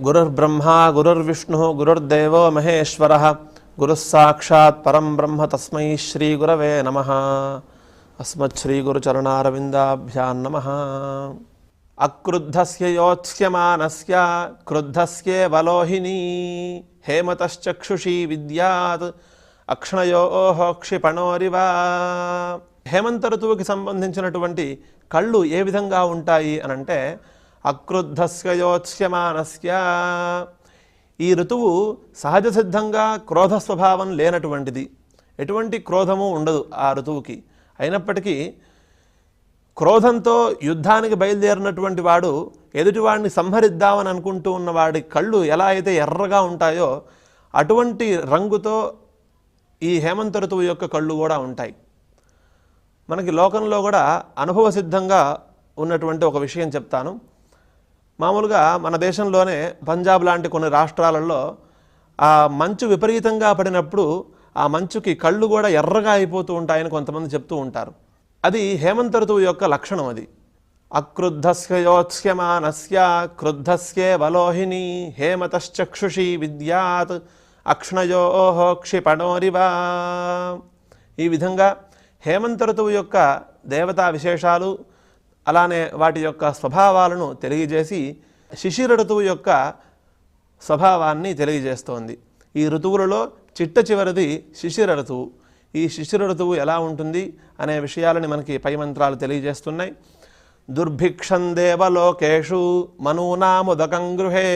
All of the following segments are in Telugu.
గురుర్బ్రహ్మ గురుర్విష్ణుః గురుర్దేవో మహేశ్వరః గురుః సాక్షాత్ పరం బ్రహ్మ తస్మై శ్రీ గురవే నమః. అస్మత్ శ్రీ గురుచరణారవిందాభ్యాం నమః. అక్రుద్ధస్య యోత్స్యమానస్య క్రుద్ధస్యేవ లోహినీ హేమతశ్చక్షుషీ విద్యాత్ అక్షణయోః క్షిపణోరివ. హేమంత ఋతువుకి సంబంధించినటువంటి కళ్ళు ఏ విధంగా ఉంటాయి అనంటే అక్రుద్ధస్య యోత్స్యమానస్య. ఈ ఋతువు సహజ సిద్ధంగా క్రోధ స్వభావం లేనటువంటిది. ఎటువంటి క్రోధము ఉండదు ఆ ఋతువుకి. అయినప్పటికీ క్రోధంతో యుద్ధానికి బయలుదేరినటువంటి వాడు ఎదుటివాడిని సంహరిద్దామని అనుకుంటూ ఉన్నవాడి కళ్ళు ఎలా అయితే ఎర్రగా ఉంటాయో అటువంటి రంగుతో ఈ హేమంత ఋతువు యొక్క కళ్ళు కూడా ఉంటాయి. మనకి లోకంలో కూడా అనుభవ సిద్ధంగా ఉన్నటువంటి ఒక విషయం చెప్తాను. మామూలుగా మన దేశంలోనే పంజాబ్ లాంటి కొన్ని రాష్ట్రాలలో ఆ మంచు విపరీతంగా పడినప్పుడు ఆ మంచుకి కళ్ళు కూడా ఎర్రగా అయిపోతూ ఉంటాయని కొంతమంది చెప్తూ ఉంటారు. అది హేమంత ఋతువు యొక్క లక్షణం. అది అక్రుద్ధస్య యోత్స్యమానస్య క్రుద్ధస్యేవ లోహినీ హేమతశ్చక్షుషీ విద్యాత్ అక్షణయోః క్షిపణోరివ. ఈ విధంగా హేమంత ఋతువు యొక్క దేవతా విశేషాలు అలానే వాటి యొక్క స్వభావాలను తెలియజేసి శిశిర ఋతువు యొక్క స్వభావాన్ని తెలియజేస్తోంది. ఈ ఋతువులలో చిట్ట చివరిది శిశిర ఋతువు. ఈ శిశిర ఋతువు ఎలా ఉంటుంది అనే విషయాలని మనకి పై మంత్రాలు తెలియజేస్తున్నాయి. దుర్భిక్షం దేవలోకేషు మనూనాముదకం గృహే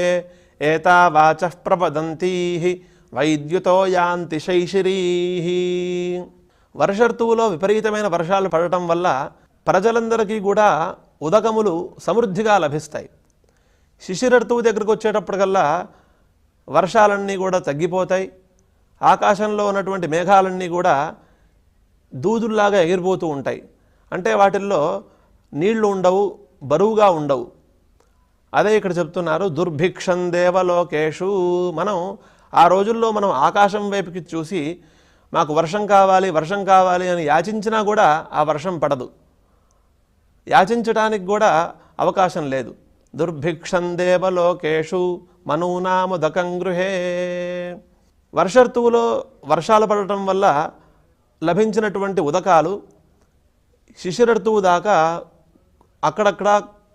ఏతా వాచః ప్రపదంతీ వైద్యుతో యాంతి శైశిరీః. వర్ష ఋతువులో విపరీతమైన వర్షాలు పడటం వల్ల ప్రజలందరికీ కూడా ఉదకములు సమృద్ధిగా లభిస్తాయి. శిశిర ఋతువు దగ్గరకు వచ్చేటప్పటికల్లా వర్షాలన్నీ కూడా తగ్గిపోతాయి. ఆకాశంలో ఉన్నటువంటి మేఘాలన్నీ కూడా దూదుల్లాగా ఎగిరిపోతూ ఉంటాయి. అంటే వాటిల్లో నీళ్లు ఉండవు, బరువుగా ఉండవు. అదే ఇక్కడ చెప్తున్నారు దుర్భిక్షం దేవలోకేషు. మనం ఆ రోజుల్లో మనం ఆకాశం వైపుకి చూసి మాకు వర్షం కావాలి వర్షం కావాలి అని యాచించినా కూడా ఆ వర్షం పడదు. యాచించడానికి కూడా అవకాశం లేదు. దుర్భిక్షం దేవలోకేషు మనూనాముదకం గృహే. వర్ష ఋతువులో వర్షాలు పడటం వల్ల లభించినటువంటి ఉదకాలు శిశిర ఋతువు దాకా అక్కడక్కడ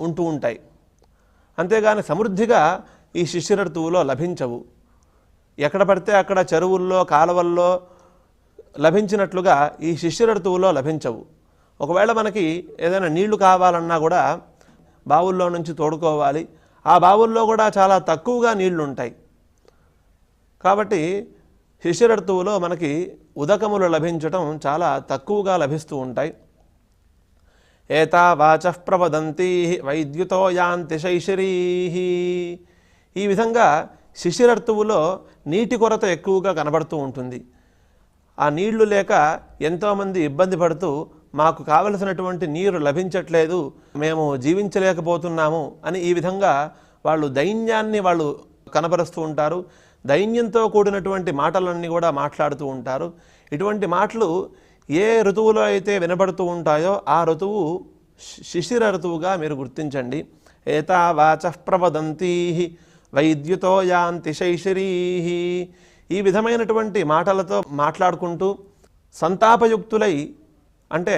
ఉంటూ ఉంటాయి. అంతేగాని సమృద్ధిగా ఈ శిశిర ఋతువులో లభించవు. ఎక్కడ పడితే అక్కడ చెరువుల్లో కాలువల్లో లభించినట్లుగా ఈ శిశిర ఋతువులో లభించవు. ఒకవేళ మనకి ఏదైనా నీళ్లు కావాలన్నా కూడా బావుల్లో నుంచి తోడుకోవాలి. ఆ బావుల్లో కూడా చాలా తక్కువగా నీళ్లు ఉంటాయి. కాబట్టి శిశిర ఋతువులో మనకి ఉదకములు లభించటం చాలా తక్కువగా లభిస్తూ ఉంటాయి. ఏతా వాచః ప్రవదంతీ వైద్యుతో యాంతి శైశిరీః. ఈ విధంగా శిశిర ఋతువులో నీటి కొరత ఎక్కువగా కనబడుతూ ఉంటుంది. ఆ నీళ్లు లేక ఎంతోమంది ఇబ్బంది పడుతూ మాకు కావలసినటువంటి నీరు లభించట్లేదు, మేము జీవించలేకపోతున్నాము అని ఈ విధంగా వాళ్ళు దైన్యాన్ని వాళ్ళు కనబరుస్తూ ఉంటారు. దైన్యంతో కూడినటువంటి మాటలన్నీ కూడా మాట్లాడుతూ ఉంటారు. ఇటువంటి మాటలు ఏ ఋతువులో అయితే వినబడుతూ ఉంటాయో ఆ ఋతువు శిశిర ఋతువుగా మీరు గుర్తించండి. ఏతా వాచః ప్రవదంతీ వైద్యుతో యాంతి శైశిరీః. ఈ విధమైనటువంటి మాటలతో మాట్లాడుకుంటూ సంతాపయుక్తులై, అంటే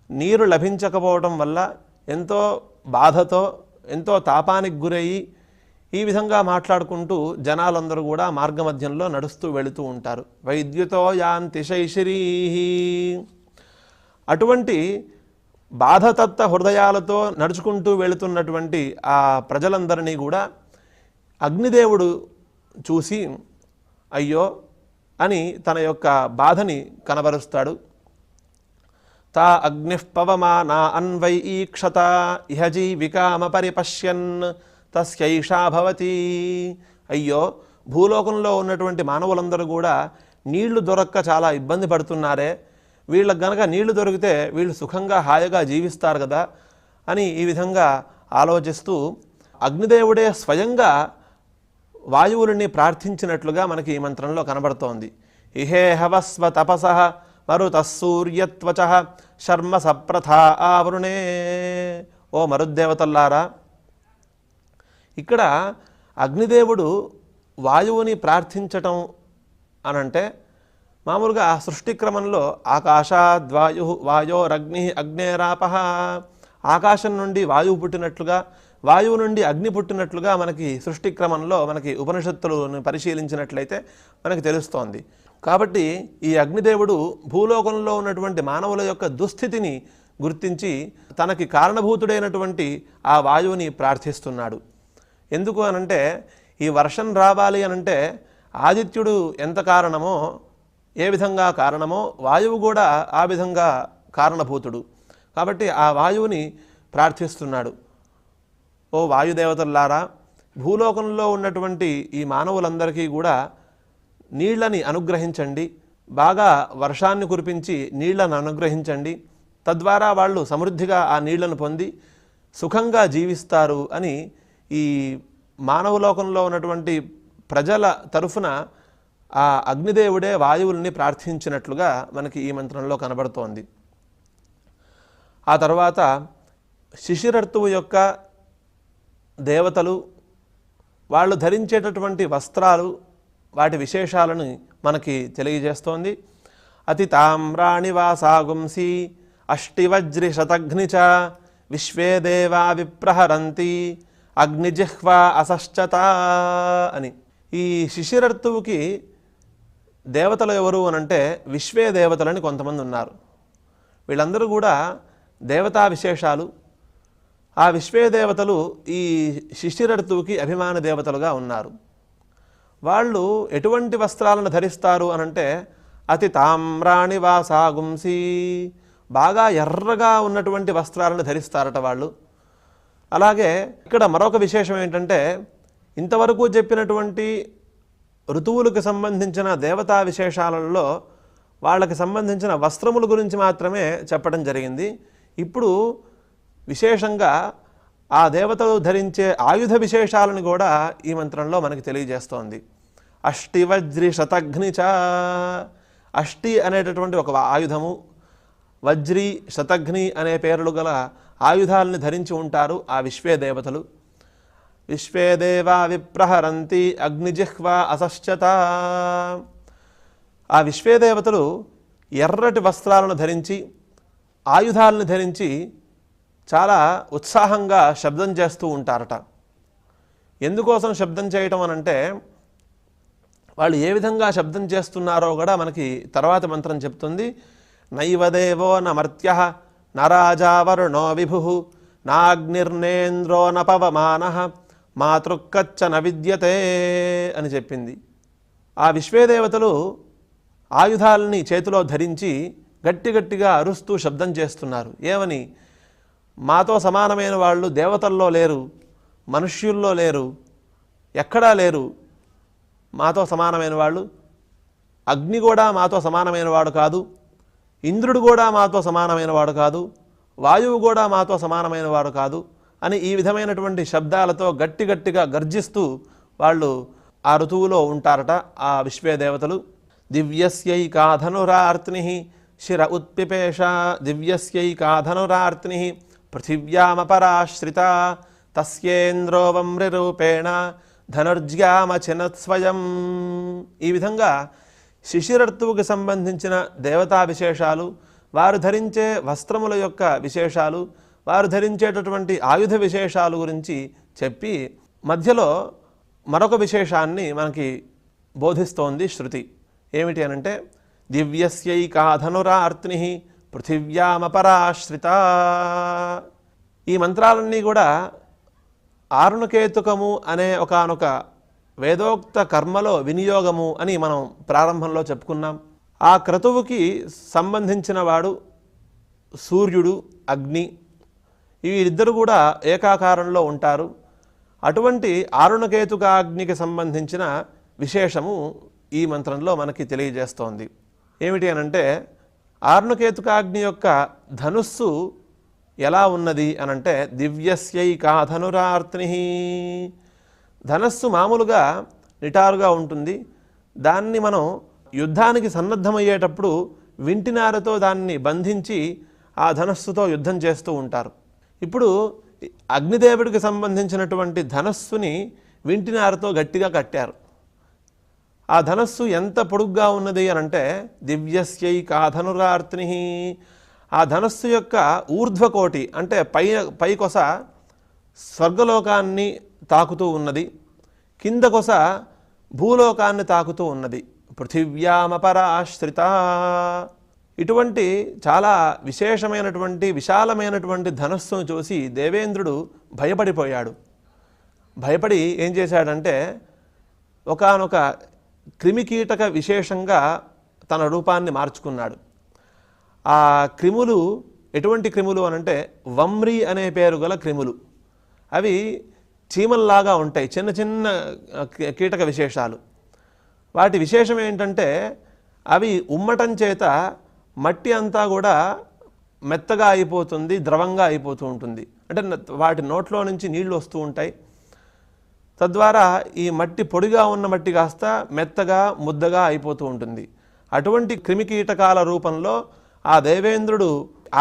నీరు లభించకపోవడం వల్ల ఎంతో బాధతో ఎంతో తాపానికి గురయ్యి ఈ విధంగా మాట్లాడుకుంటూ జనాలందరూ కూడా మార్గమధ్యంలో నడుస్తూ వెళుతూ ఉంటారు. వైద్యుతో యాంతి శైశిరీః. అటువంటి బాధతత్త హృదయాలతో నడుచుకుంటూ వెళుతున్నటువంటి ఆ ప్రజలందరినీ కూడా అగ్నిదేవుడు చూసి అయ్యో అని తన యొక్క బాధని కనబరుస్తాడు. తా అగ్నిః పవమానా అన్వై ఈక్షత ఇహ జీవికామ పరిపశ్యన్ తస్యైషా భవతి. అయ్యో, భూలోకంలో ఉన్నటువంటి మానవులందరూ కూడా నీళ్లు దొరక్క చాలా ఇబ్బంది పడుతున్నారే, వీళ్ళకి గనక నీళ్లు దొరికితే వీళ్ళు సుఖంగా హాయిగా జీవిస్తారు కదా అని ఈ విధంగా ఆలోచిస్తూ అగ్నిదేవుడే స్వయంగా వాయువులని ప్రార్థించినట్లుగా మనకి ఈ మంత్రంలో కనబడుతోంది. ఇహే హవస్వ తపసః మరుతః సూర్యత్వచః శర్మ సప్రథా ఆవృణే. ఓ మరుద్దేవతల్లారా, ఇక్కడ అగ్నిదేవుడు వాయువుని ప్రార్థించటం అనంటే మామూలుగా ఆ సృష్టి క్రమంలో ఆకాశాద్వాయు వాయోరగ్ని అగ్నేరాపహ, ఆకాశం నుండి వాయువు పుట్టినట్లుగా వాయువు నుండి అగ్ని పుట్టినట్లుగా మనకి సృష్టి క్రమంలో మనకి ఉపనిషత్తులను పరిశీలించినట్లయితే మనకి తెలుస్తోంది. కాబట్టి ఈ అగ్నిదేవుడు భూలోకంలో ఉన్నటువంటి మానవుల యొక్క దుస్థితిని గుర్తించి తనకి కారణభూతుడైనటువంటి ఆ వాయువుని ప్రార్థిస్తున్నాడు. ఎందుకు అనంటే ఈ వర్షం రావాలి అనంటే ఆదిత్యుడు ఎంత కారణమో, ఏ విధంగా కారణమో వాయువు కూడా ఆ విధంగా కారణభూతుడు. కాబట్టి ఆ వాయువుని ప్రార్థిస్తున్నాడు. ఓ వాయుదేవతల్లారా, భూలోకంలో ఉన్నటువంటి ఈ మానవులందరికీ కూడా నీళ్లని అనుగ్రహించండి, బాగా వర్షాన్ని కురిపించి నీళ్లను అనుగ్రహించండి, తద్వారా వాళ్ళు సమృద్ధిగా ఆ నీళ్లను పొంది సుఖంగా జీవిస్తారు అని ఈ మానవలోకంలో ఉన్నటువంటి ప్రజల తరఫున ఆ అగ్నిదేవుడే వాయువుల్ని ప్రార్థించినట్లుగా మనకి ఈ మంత్రంలో కనబడుతోంది. ఆ తర్వాత శిశిరర్తువు యొక్క దేవతలు వాళ్ళు ధరించేటటువంటి వస్త్రాలు వాటి విశేషాలను మనకి తెలియజేస్తోంది. అతి తామ్రాణి వాసాగుంసి అష్టివజ్రి శతఘ్నిచ విశ్వే దేవా విప్రహరంతి అగ్నిజిహ్వా అసశ్చత అని. ఈ శిశిరర్తువుకి దేవతలు ఎవరు అనంటే విశ్వే దేవతలని కొంతమంది ఉన్నారు. వీళ్ళందరూ కూడా దేవతా విశేషాలు. ఆ విశ్వే దేవతలు ఈ శిశిరర్తువుకి అభిమాన దేవతలుగా ఉన్నారు. వాళ్ళు ఎటువంటి వస్త్రాలను ధరిస్తారు అనంటే అతి తామ్రాణి వాసాగుంసి, బాగా ఎర్రగా ఉన్నటువంటి వస్త్రాలను ధరిస్తారట వాళ్ళు. అలాగే ఇక్కడ మరొక విశేషం ఏంటంటే, ఇంతవరకు చెప్పినటువంటి ఋతువులకు సంబంధించిన దేవతా విశేషాలలో వాళ్ళకి సంబంధించిన వస్త్రముల గురించి మాత్రమే చెప్పడం జరిగింది. ఇప్పుడు విశేషంగా ఆ దేవతలు ధరించే ఆయుధ విశేషాలను కూడా ఈ మంత్రంలో మనకి తెలియజేస్తోంది. అష్టివజ్రి శతఘ్నిచ, అష్టి అనేటటువంటి ఒక ఆయుధము, వజ్రి శతఘ్ని అనే పేర్లు గల ఆయుధాలని ధరించి ఉంటారు ఆ విశ్వే దేవతలు. విశ్వే దేవా విప్రహరంతి అగ్నిజిహ్వా అసశ్చత. ఆ విశ్వే దేవతలు ఎర్రటి వస్త్రాలను ధరించి ఆయుధాలను ధరించి చాలా ఉత్సాహంగా శబ్దం చేస్తూ ఉంటారట. ఎందుకోసం శబ్దం చేయటం అనంటే వాళ్ళు ఏ విధంగా శబ్దం చేస్తున్నారో కూడా మనకి తర్వాత మంత్రం చెప్తుంది. నైవదేవో నమర్త్యః నరాజావరుణో విభుః నాగ్నిర్నేంద్రో నపవమానః మాతృక్కచ్చ న విద్యతే అని చెప్పింది. ఆ విశ్వేదేవతలు ఆయుధాలని చేతిలో ధరించి గట్టిగా అరుస్తూ శబ్దం చేస్తున్నారు. ఏమని? మాతో సమానమైన వాళ్ళు దేవతల్లో లేరు, మనుష్యుల్లో లేరు, ఎక్కడా లేరు. మాతో సమానమైన వాళ్ళు, అగ్ని కూడా మాతో సమానమైన వాడు కాదు, ఇంద్రుడు కూడా మాతో సమానమైన వాడు కాదు, వాయువు కూడా మాతో సమానమైన వాడు కాదు అని ఈ విధమైనటువంటి శబ్దాలతో గట్టిగా గర్జిస్తూ వాళ్ళు ఆ ఋతువులో ఉంటారట ఆ విశ్వే దేవతలు. దివ్యస్యైకాధనురార్త్ని శిర ఉత్పిపేష దివ్యస్యైకాధనురార్త్ని పృథివ్యామపరాశ్రిత తస్యేంద్రో వమ్రిరూపేణ ధనుర్జ్యామచినత్ స్వయం. ఈ విధంగా శిశిరర్తువుకి సంబంధించిన దేవతా విశేషాలు, వారు ధరించే వస్త్రముల యొక్క విశేషాలు, వారు ధరించేటటువంటి ఆయుధ విశేషాలు గురించి చెప్పి మధ్యలో మరొక విశేషాన్ని మనకి బోధిస్తోంది శృతి. ఏమిటి అనంటే దివ్యస్యైకాధనురార్త్ని పృథివ్యామపరాశ్రిత. ఈ మంత్రాలన్నీ కూడా ఆరుణకేతుకము అనే ఒకానొక వేదోక్త కర్మలో వినియోగము అని మనం ప్రారంభంలో చెప్పుకున్నాం. ఆ క్రతువుకి సంబంధించిన వాడు సూర్యుడు, అగ్ని, వీరిద్దరు కూడా ఏకాకారంలో ఉంటారు. అటువంటి ఆరుణకేతుకాగ్నికి సంబంధించిన విశేషము ఈ మంత్రంలో మనకి తెలియజేస్తోంది. ఏమిటి అనంటే ఆరుణకేతుకాగ్ని యొక్క ధనుస్సు ఎలా ఉన్నది అనంటే దివ్యస్యైకాధనురార్త్ని. ధనస్సు మామూలుగా నిటారుగా ఉంటుంది. దాన్ని మనం యుద్ధానికి సన్నద్ధమయ్యేటప్పుడు వింటినారతో దాన్ని బంధించి ఆ ధనస్సుతో యుద్ధం చేస్తూ ఉంటారు. ఇప్పుడు అగ్నిదేవుడికి సంబంధించినటువంటి ధనస్సుని వింటినారతో గట్టిగా కట్టారు. ఆ ధనస్సు ఎంత పొడుగ్గా ఉన్నది అని అంటే దివ్యస్యైకాధనురార్త్ని. ఆ ధనస్సు యొక్క ఊర్ధ్వకోటి అంటే పై కొస స్వర్గలోకాన్ని తాకుతూ ఉన్నది, కింద కొస భూలోకాన్ని తాకుతూ ఉన్నది. పృథివ్యామపరాశ్రిత. ఇటువంటి చాలా విశేషమైనటువంటి విశాలమైనటువంటి ధనస్సును చూసి దేవేంద్రుడు భయపడిపోయాడు. భయపడి ఏం చేశాడంటే ఒకానొక క్రిమికీటక విశేషంగా తన రూపాన్ని మార్చుకున్నాడు. ఆ క్రిములు ఎటువంటి క్రిములు అనంటే వమ్రి అనే పేరు గల క్రిములు. అవి చీమల్లాగా ఉంటాయి, చిన్న చిన్న కీటక విశేషాలు. వాటి విశేషం ఏంటంటే అవి ఉమ్మటం చేత మట్టి అంతా కూడా మెత్తగా అయిపోతుంది, ద్రవంగా అయిపోతూ ఉంటుంది. అంటే వాటి నోట్లో నుంచి నీళ్లు వస్తూ ఉంటాయి. తద్వారా ఈ మట్టి పొడిగా ఉన్న మట్టి కాస్త మెత్తగా ముద్దగా అయిపోతూ ఉంటుంది. అటువంటి క్రిమికీటకాల రూపంలో ఆ దేవేంద్రుడు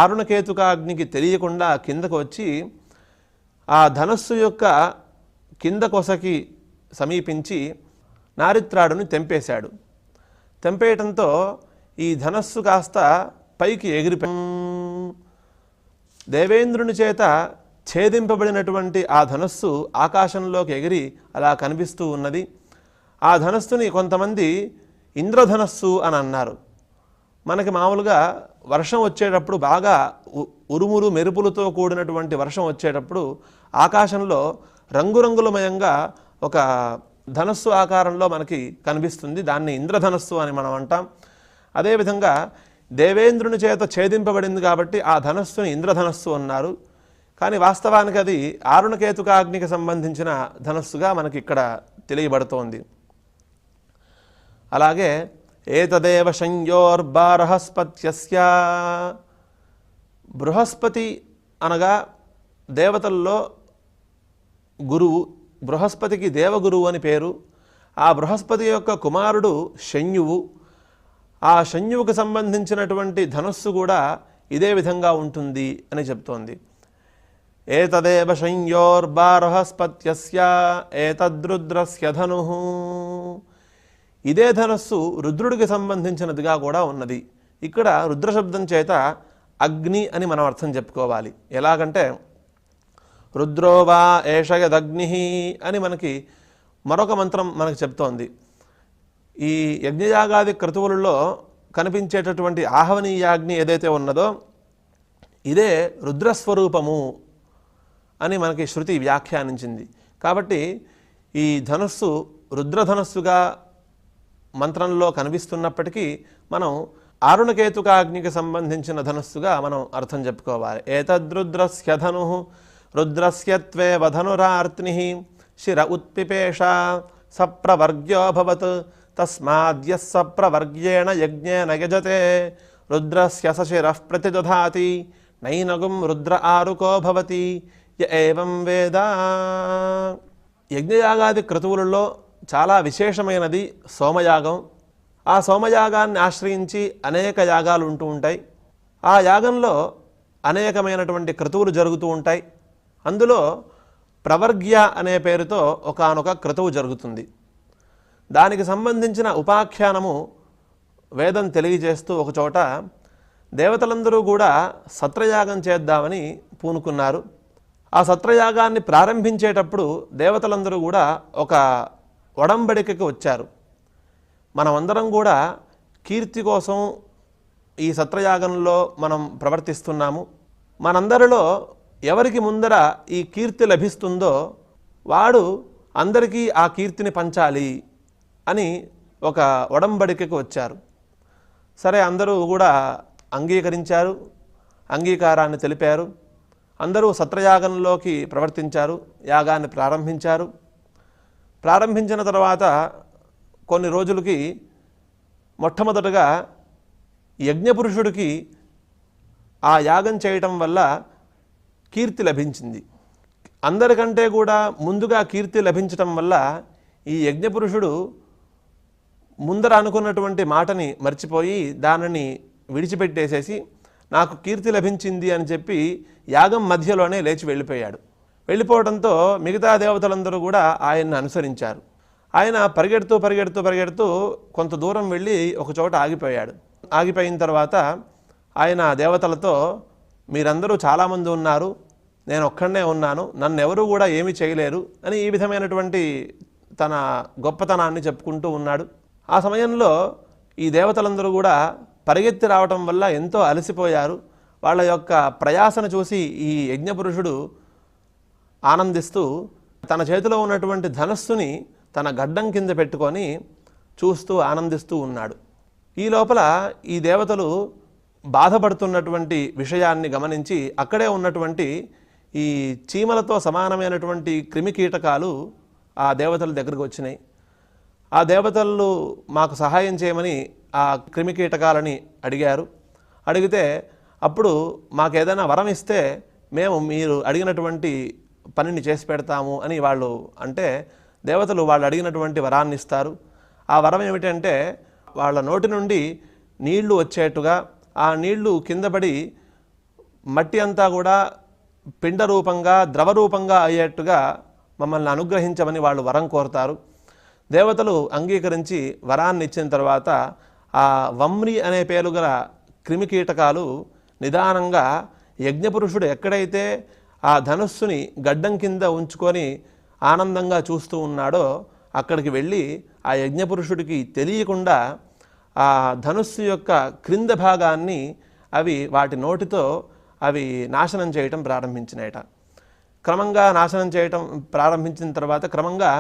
ఆరుణకేతుకాగ్నికి తెలియకుండా కిందకు వచ్చి ఆ ధనస్సు యొక్క కింద కొసకి సమీపించి నారిత్రాడుని తెంపేశాడు. తెంపేయటంతో ఈ ధనస్సు కాస్త పైకి దేవేంద్రుని చేత ఛేదింపబడినటువంటి ఆ ధనస్సు ఆకాశంలోకి ఎగిరి అలా కనిపిస్తూ ఉన్నది. ఆ ధనస్సుని కొంతమంది ఇంద్రధనస్సు అని అన్నారు. మనకి మామూలుగా వర్షం వచ్చేటప్పుడు బాగా ఉరుములు మెరుపులతో కూడినటువంటి వర్షం వచ్చేటప్పుడు ఆకాశంలో రంగురంగులమయంగా ఒక ధనస్సు ఆకారంలో మనకి కనిపిస్తుంది. దాన్ని ఇంద్రధనస్సు అని మనం అంటాం. అదేవిధంగా దేవేంద్రుని చేత ఛేదింపబడింది కాబట్టి ఆ ధనస్సుని ఇంద్రధనస్సు అన్నారు. కానీ వాస్తవానికి అది ఆరుణకేతుకాగ్నికి సంబంధించిన ధనస్సుగా మనకి ఇక్కడ తెలియబడుతోంది. అలాగే ఏతదేవ సంయోర్బారహస్పత్యస్య. బృహస్పతి అనగా దేవతల్లో గురువు. బృహస్పతికి దేవగురువు అని పేరు. ఆ బృహస్పతి యొక్క కుమారుడు శంయువు. ఆ శంయువుకు సంబంధించినటువంటి ధనస్సు కూడా ఇదే విధంగా ఉంటుంది అని చెప్తోంది. ఏతదేవ సంయోర్బారహస్పత్యస్య ఏతద్రుద్రస్య ధనుః. ఇదే ధనస్సు రుద్రుడికి సంబంధించినదిగా కూడా ఉన్నది. ఇక్కడ రుద్రశబ్దం చేత అగ్ని అని మనం అర్థం చెప్పుకోవాలి. ఎలాగంటే రుద్రో వా ఏషయదగ్ని అని మనకి మరొక మంత్రం మనకు చెప్తోంది. ఈ యజ్ఞయాగాది క్రతువులలో కనిపించేటటువంటి ఆహవనీయాగ్ని ఏదైతే ఉన్నదో ఇదే రుద్రస్వరూపము అని మనకి శృతి వ్యాఖ్యానించింది. కాబట్టి ఈ ధనస్సు రుద్రధనస్సుగా మంత్రంలో కనిపిస్తున్నప్పటికీ మనం ఆరుణకేతుకాగ్నికి సంబంధించిన ధనస్సుగా మనం అర్థం చెప్పుకోవాలి. ఏతద్రుద్రస్య ధనుః రుద్రస్యత్వే వధనురార్త్ని శిర ఉత్పిపేష సప్రవర్గ్యోభవత్ తస్మాద్యః సప్రవర్గ్యేణ యజ్ఞేన యజతే రుద్రస్య సశిరః ప్రతిదధాతి నైనగుం రుద్ర ఆరుకో భవతి య ఏవం వేద. యజ్ఞయాగాది క్రతువులలో చాలా విశేషమైనది సోమయాగం. ఆ సోమయాగాన్ని ఆశ్రయించి అనేక యాగాలు ఉంటూ ఉంటాయి. ఆ యాగంలో అనేకమైనటువంటి క్రతువులు జరుగుతూ ఉంటాయి. అందులో ప్రవర్గ్య అనే పేరుతో ఒకానొక క్రతువు జరుగుతుంది. దానికి సంబంధించిన ఉపాఖ్యానము వేదం తెలియజేస్తూ ఒకచోట దేవతలందరూ కూడా సత్రయాగం చేద్దామని పూనుకున్నారు. ఆ సత్రయాగాన్ని ప్రారంభించేటప్పుడు దేవతలందరూ కూడా ఒక ఒడంబడికకి వచ్చారు. మనమందరం కూడా కీర్తి కోసం ఈ సత్రయాగంలో మనం ప్రవర్తిస్తున్నాము. మనందరిలో ఎవరికి ముందర ఈ కీర్తి లభిస్తుందో వాడు అందరికీ ఆ కీర్తిని పంచాలి అని ఒక ఒడంబడికకు వచ్చారు. సరే, అందరూ కూడా అంగీకరించారు, అంగీకారాన్ని తెలిపారు. అందరూ సత్రయాగంలోకి ప్రవర్తించారు, యాగాన్ని ప్రారంభించారు. ప్రారంభించిన తర్వాత కొన్ని రోజులకి మొట్టమొదటగా యజ్ఞపురుషుడికి ఆ యాగం చేయటం వల్ల కీర్తి లభించింది. అందరికంటే కూడా ముందుగా కీర్తి లభించటం వల్ల ఈ యజ్ఞపురుషుడు ముందర అనుకున్నటువంటి మాటని మర్చిపోయి దానిని విడిచిపెట్టేసేసి నాకు కీర్తి లభించింది అని చెప్పి యాగం మధ్యలోనే లేచి వెళ్ళిపోయాడు. వెళ్ళిపోవడంతో మిగతా దేవతలందరూ కూడా ఆయన్ని అనుసరించారు. ఆయన పరిగెడుతూ పరిగెడుతూ పరిగెడుతూ కొంత దూరం వెళ్ళి ఒక చోట ఆగిపోయాడు. ఆగిపోయిన తర్వాత ఆయన దేవతలతో, మీరందరూ చాలామంది ఉన్నారు, నేను ఒక్కడనే ఉన్నాను, నన్ను ఎవరూ కూడా ఏమీ చేయలేరు అని ఈ విధమైనటువంటి తన గొప్పతనాన్ని చెప్పుకుంటూ ఉన్నాడు. ఆ సమయంలో ఈ దేవతలందరూ కూడా పరిగెత్తి రావటం వల్ల ఎంతో అలసిపోయారు. వాళ్ళ యొక్క ప్రయాసను చూసి ఈ యజ్ఞపురుషుడు ఆనందిస్తూ తన చేతిలో ఉన్నటువంటి ధనస్సుని తన గడ్డం కింద పెట్టుకొని చూస్తూ ఆనందిస్తూ ఉన్నాడు. ఈ లోపల ఈ దేవతలు బాధపడుతున్నటువంటి విషయాన్ని గమనించి అక్కడే ఉన్నటువంటి ఈ చీమలతో సమానమైనటువంటి క్రిమికీటకాలు ఆ దేవతల దగ్గరకు వచ్చినాయి. ఆ దేవతలు మాకు సహాయం చేయమని ఆ క్రిమికీటకాలని అడిగారు. అడిగితే అప్పుడు మాకు ఏదైనా వరం ఇస్తే మేము మీరు అడిగినటువంటి పనిని చేసి పెడతాము అని వాళ్ళు అంటే, దేవతలు వాళ్ళు అడిగినటువంటి వరాన్ని ఇస్తారు. ఆ వరం ఏమిటంటే, వాళ్ళ నోటి నుండి నీళ్లు వచ్చేట్టుగా, ఆ నీళ్లు కిందపడి మట్టి అంతా కూడా పిండ రూపంగా ద్రవ రూపంగా అయ్యేట్టుగా మమ్మల్ని అనుగ్రహించమని వాళ్ళు వరం కోరుతారు. దేవతలు అంగీకరించి వరాన్ని ఇచ్చిన తర్వాత ఆ వమ్రి అనే పేరు గల క్రిమికీటకాలు నిదానంగా యజ్ఞపురుషుడు ఎక్కడైతే ఆ ధనుస్సుని గడ్డం కింద ఉంచుకొని ఆనందంగా చూస్తూ ఉన్నాడో అక్కడికి వెళ్ళి ఆ యజ్ఞపురుషుడికి తెలియకుండా ఆ ధనుస్సు యొక్క క్రింద భాగాన్ని అవి వాటి నోటితో అవి నాశనం చేయటం ప్రారంభించినాయట. క్రమంగా నాశనం చేయటం ప్రారంభించిన తర్వాత క్రమంగా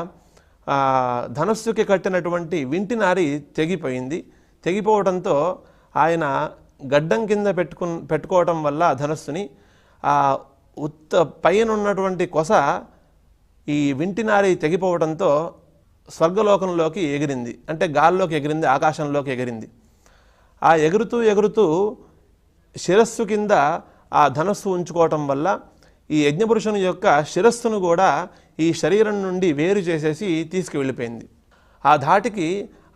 ధనుస్సుకి కట్టినటువంటి వింటినారి తెగిపోయింది. తెగిపోవడంతో ఆయన గడ్డం కింద పెట్టుకోవటం వల్ల ధనుస్సుని ఆ పైన ఉన్నటువంటి కొస ఈ వింటినారి తెగిపోవడంతో స్వర్గలోకంలోకి ఎగిరింది, అంటే గాల్లోకి ఎగిరింది, ఆకాశంలోకి ఎగిరింది. ఆ ఎగురుతూ ఎగురుతూ శిరస్సు కింద ఆ ధనస్సు ఉంచుకోవటం వల్ల ఈ యజ్ఞపురుషుని యొక్క శిరస్సును కూడా ఈ శరీరం నుండి వేరు చేసేసి తీసుకువెళ్ళిపోయింది. ఆ ధాటికి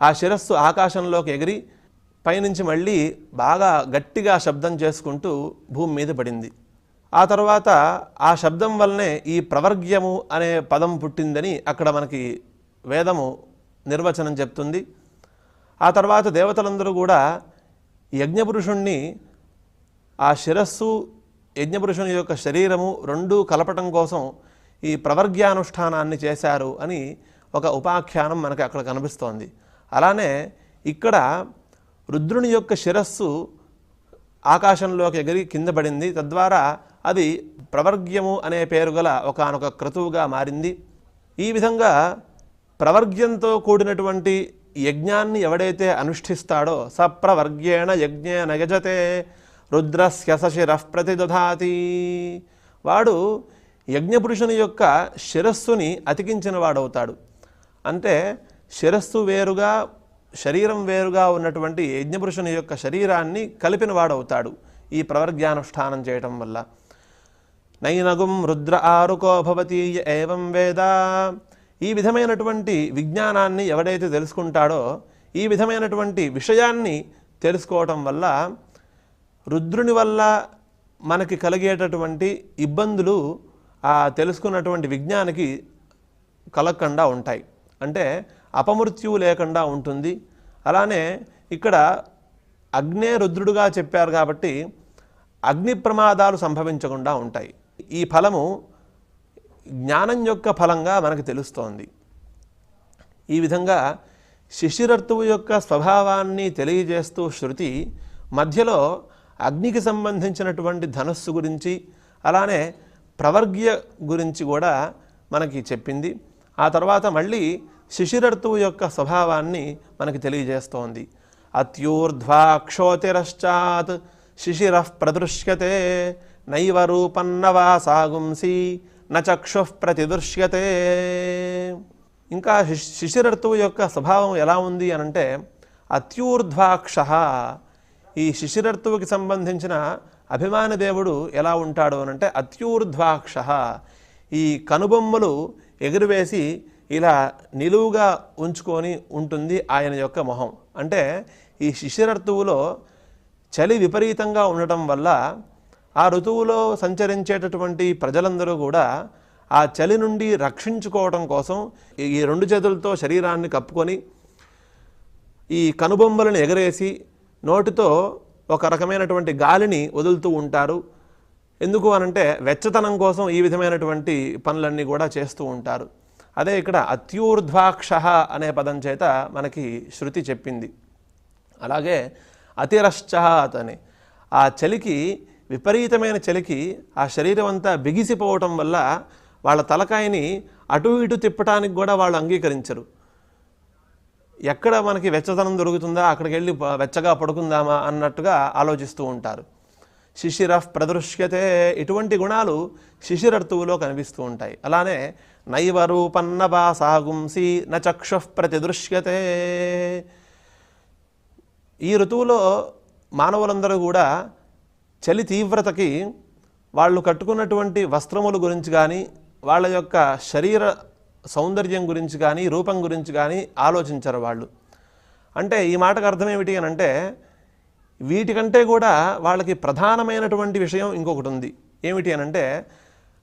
ఆ శిరస్సు ఆకాశంలోకి ఎగిరి పైనుంచి మళ్ళీ బాగా గట్టిగా శబ్దం చేసుకుంటూ భూమి మీద పడింది. ఆ తర్వాత ఆ శబ్దం వల్లనే ఈ ప్రవర్గ్యము అనే పదం పుట్టిందని అక్కడ మనకి వేదము నిర్వచనం చెప్తుంది. ఆ తర్వాత దేవతలందరూ కూడా యజ్ఞపురుషుణ్ణి ఆ శిరస్సు యజ్ఞపురుషుని యొక్క శరీరము రెండూ కలపటం కోసం ఈ ప్రవర్గ్యానుష్ఠానాన్ని చేశారు అని ఒక ఉపాఖ్యానం మనకి అక్కడ కనిపిస్తోంది. అలానే ఇక్కడ రుద్రుని యొక్క శిరస్సు ఆకాశంలోకి ఎగిరి కింద పడింది. తద్వారా అది ప్రవర్గ్యము అనే పేరు గల ఒకానొక క్రతువుగా మారింది. ఈ విధంగా ప్రవర్గ్యంతో కూడినటువంటి యజ్ఞాన్ని ఎవడైతే అనుష్ఠిస్తాడో సప్రవర్గ్యేణ యజ్ఞేన యజతే రుద్రస్య శిరః ప్రతిదధాతి, వాడు యజ్ఞపురుషుని యొక్క శిరస్సుని అతికించిన వాడవుతాడు. అంటే శిరస్సు వేరుగా శరీరం వేరుగా ఉన్నటువంటి యజ్ఞపురుషుని యొక్క శరీరాన్ని కలిపిన వాడవుతాడు ఈ ప్రవర్గ్యానుష్ఠానం చేయటం వల్ల. నైనగుం రుద్ర ఆరుకో భవతి ఏవం వేద, ఈ విధమైనటువంటి విజ్ఞానాన్ని ఎవడైతే తెలుసుకుంటాడో, ఈ విధమైనటువంటి విషయాన్ని తెలుసుకోవటం వల్ల రుద్రుని వల్ల మనకి కలిగేటటువంటి ఇబ్బందులు ఆ తెలుసుకున్నటువంటి విజ్ఞానికి కలగకుండా ఉంటాయి, అంటే అపమృత్యువు లేకుండా ఉంటుంది. అలానే ఇక్కడ అగ్నే రుద్రుడుగా చెప్పారు కాబట్టి అగ్ని ప్రమాదాలు సంభవించకుండా ఉంటాయి. ఈ ఫలము జ్ఞానం యొక్క ఫలంగా మనకు తెలుస్తోంది. ఈ విధంగా శిశిరర్తువు యొక్క స్వభావాన్ని తెలియజేస్తూ శృతి మధ్యలో అగ్నికి సంబంధించినటువంటి ధనస్సు గురించి అలానే ప్రవర్గ్య గురించి కూడా మనకి చెప్పింది. ఆ తర్వాత మళ్ళీ శిశిరర్తువు యొక్క స్వభావాన్ని మనకి తెలియజేస్తోంది. అత్యూర్ధ్వాక్షోతిరశ్చాత్ శిశిరః ప్రదృశ్యతే నైవ రూపన్నవా సాగుంసి నచక్షుః ప్రతిదృశ్యతే. ఇంకా శిశిరర్తువు యొక్క స్వభావం ఎలా ఉంది అనంటే అత్యూర్ధ్వాక్ష, ఈ శిశిరర్తువుకి సంబంధించిన అభిమాన దేవుడు ఎలా ఉంటాడు అనంటే అత్యూర్ధ్వాక్ష, ఈ కనుబొమ్మలు ఎగురువేసి ఇలా నిలువుగా ఉంచుకొని ఉంటుంది ఆయన యొక్క మొహం. అంటే ఈ శిశిరర్తువులో చలి విపరీతంగా ఉండటం వల్ల ఆ ఋతువులో సంచరించేటటువంటి ప్రజలందరూ కూడా ఆ చలి నుండి రక్షించుకోవడం కోసం ఈ రెండు చేతులతో శరీరాన్ని కప్పుకొని ఈ కనుబొమ్మలను ఎగరేసి నోటితో ఒక రకమైనటువంటి గాలిని వదులుతూ ఉంటారు. ఎందుకు అనంటే వెచ్చతనం కోసం ఈ విధమైనటువంటి పనులన్నీ కూడా చేస్తూ ఉంటారు. అదే ఇక్కడ అత్యూర్ధ్వాక్ష అనే పదం చేత మనకి శృతి చెప్పింది. అలాగే అతిరశ్చాత్ అని ఆ చలికి, విపరీతమైన చలికి ఆ శరీరం అంతా బిగిసిపోవటం వల్ల వాళ్ళ తలకాయని అటు ఇటు తిప్పటానికి కూడా వాళ్ళు అంగీకరించరు. ఎక్కడ మనకి వెచ్చదనం దొరుకుతుందా అక్కడికి వెళ్ళి వెచ్చగా పడుకుందామా అన్నట్టుగా ఆలోచిస్తూ ఉంటారు. శిశిర ప్రదృశ్యతే, ఇటువంటి గుణాలు శిశిర ఋతువులో కనిపిస్తూ ఉంటాయి. అలానే నైవ రూపన్న భాసాగుంసి న చక్షుః ప్రతిదృశ్యతే, ఈ ఋతువులో మానవులందరూ కూడా చలి తీవ్రతకి వాళ్ళు కట్టుకున్నటువంటి వస్త్రముల గురించి కానీ, వాళ్ళ యొక్క శరీర సౌందర్యం గురించి కానీ, రూపం గురించి కానీ ఆలోచించరు వాళ్ళు. అంటే ఈ మాటకు అర్థం ఏమిటి అని అంటే, వీటికంటే కూడా వాళ్ళకి ప్రధానమైనటువంటి విషయం ఇంకొకటి ఉంది. ఏమిటి అని అంటే,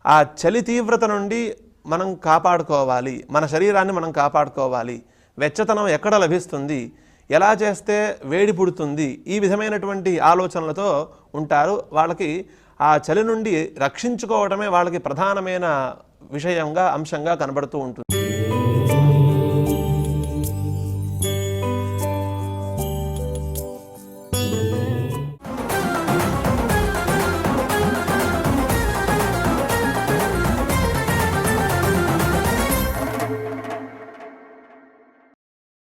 ఆ చలి తీవ్రత నుండి మనం కాపాడుకోవాలి, మన శరీరాన్ని మనం కాపాడుకోవాలి, వెచ్చతనం ఎక్కడ లభిస్తుంది, ఎలా చేస్తే వేడి పుడుతుంది, ఈ విధమైనటువంటి ఆలోచనలతో ఉంటారు. వాళ్ళకి ఆ చలి నుండి రక్షించుకోవడమే వాళ్ళకి ప్రధానమైన విషయంగా, అంశంగా కనబడుతూ ఉంటుంది.